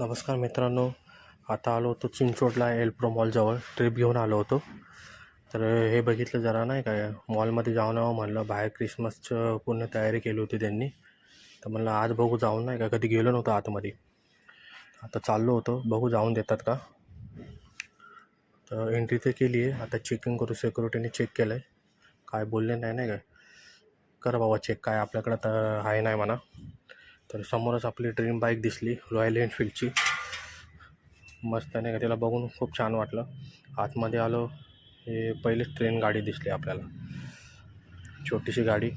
नमस्कार मित्रांनो, आता आलो होतो चिंचवडला एल्प्रो मॉलजवळ ट्रिप घेऊन आलो होतो. तर हे बघितलं जरा नाही काय मॉलमध्ये जाऊन यावं म्हणलं. बाहेर क्रिसमसचं पूर्ण तयारी केली होती त्यांनी. तर म्हणलं आज बघू जाऊन नाही का, कधी गेलो नव्हतं आतमध्ये. आता चाललो होतो, बघू जाऊन देतात का. तर एंट्री तर केली आहे, आता चेकिंग करू. सिक्युरिटीने चेक केलं आहे, काय बोलले नाही काय. कर बाबा चेक, काय आपल्याकडं तर आहे नाही म्हणा. तर समोरच आपली ड्रीम बाईक दिसली, रॉयल एनफिल्डची. मस्त नाही का, त्याला बघून खूप छान वाटलं. आतमध्ये आलो, हे पहिलीच ट्रेन गाडी दिसली आपल्याला. छोटीशी गाडी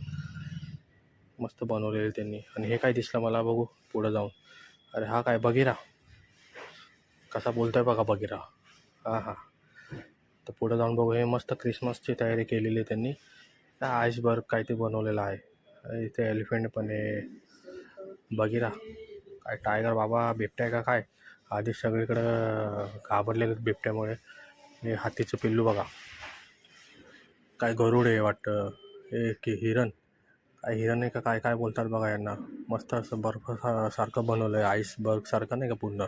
मस्त बनवलेली त्यांनी. आणि हे काय दिसलं मला, बघू पुढं जाऊन. अरे हा काय बघिरा, कसा बोलतोय बघा बघिरा. हां हां. तर पुढं जाऊन बघू. हे मस्त क्रिसमसची तयारी केलेली आहे त्यांनी. आईसबर्ग काय ते बनवलेलं आहे. इथे एलिफंट पण आहे, बघिरा. काय टायगर बाबा, बिबट्या का काय. आधी सगळीकडं घाबरलेलं बिबट्यामुळे. हे हातीचं पिल्लू बघा, काय गरुड आहे वाटतं. हे की हिरण, काय हिरण आहे का काय, काय बोलतात बघा यांना. मस्त असं बर्फ सारखं बनवलं आहे, आईसबर्ग सारखं नाही का पूर्ण.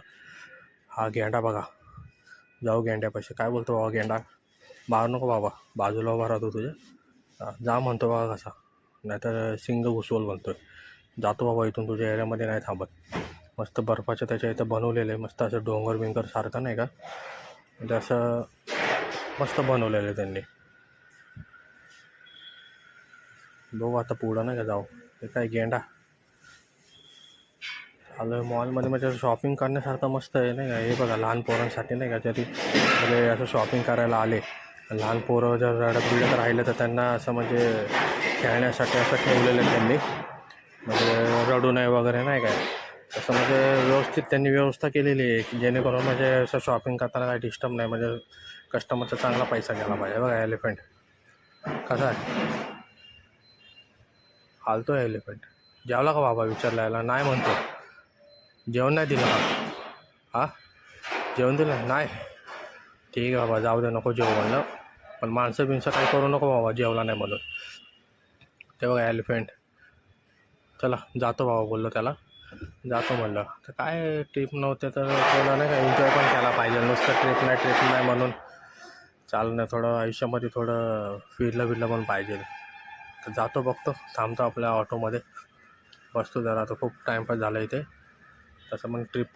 हा गेंडा बघा, जाऊ गेंड्यापाशी. काय बोलतो बाबा गेंडा, मारू नको बाबा, बाजूला उभा राहतो तुझ्या. जा म्हणतो बघा कसा, नाहीतर सिंग घुसवल म्हणतोय. जातो बाबा इथून, तुझ्या एरियामध्ये नाही थांबत. मस्त बर्फाचं त्याच्या इथं बनवलेलं आहे, मस्त असं डोंगर बिंगर सारखं नाही का, म्हणजे असं मस्त बनवलेलं आहे त्यांनी. बघू आता पुढं नाही का जाऊ. हे काय गेंडा. आलं मॉलमध्ये, म्हणजे शॉपिंग करण्यासारखं मस्त आहे नाही का. हे बघा लहान पोरांसाठी नाही का, तरी म्हणजे असं शॉपिंग करायला आले. लहान पोरं जर रडत बिडत राहिलं तर त्यांना असं म्हणजे खेळण्यासाठी असं ठेवलेलं आहे त्यांनी, म्हणजे रडू नये वगैरे नाही काय. असं म्हणजे व्यवस्थित त्यांनी व्यवस्था केलेली आहे की जेणेकरून म्हणजे असं शॉपिंग करताना काही डिस्टर्ब नाही, म्हणजे कस्टमरचा चांगला पैसा गेला पाहिजे. बघा एलिफंट कसा आहे, हालतो आहे एलिफंट. जेवला का बाबा विचारला याला, नाही म्हणतो. जेवण नाही दिलं का, हां जेवण दिलं नाही. ठीक आहे बाबा, जाऊ दे, नको जेवू म्हणलं. पण माणसं बिनसं काही करू नको बाबा, जेवला नाही म्हणून. ते बघा एलिफंट. चला जातो बाबा बोललो त्याला, जातो म्हणलं. तर काय ट्रिप नव्हते तर थोडा नाही का एन्जॉय पण केला पाहिजे. नुसतं ट्रिप नाही म्हणून चालणं. थोडं आयुष्यामध्ये थोडं फिरलं पण पाहिजे. तर जातो, बघतो, थांबतो आपल्या ऑटोमध्ये, बसतो जरा. आता खूप टाईमपास झाला इथे. तसं मग ट्रिप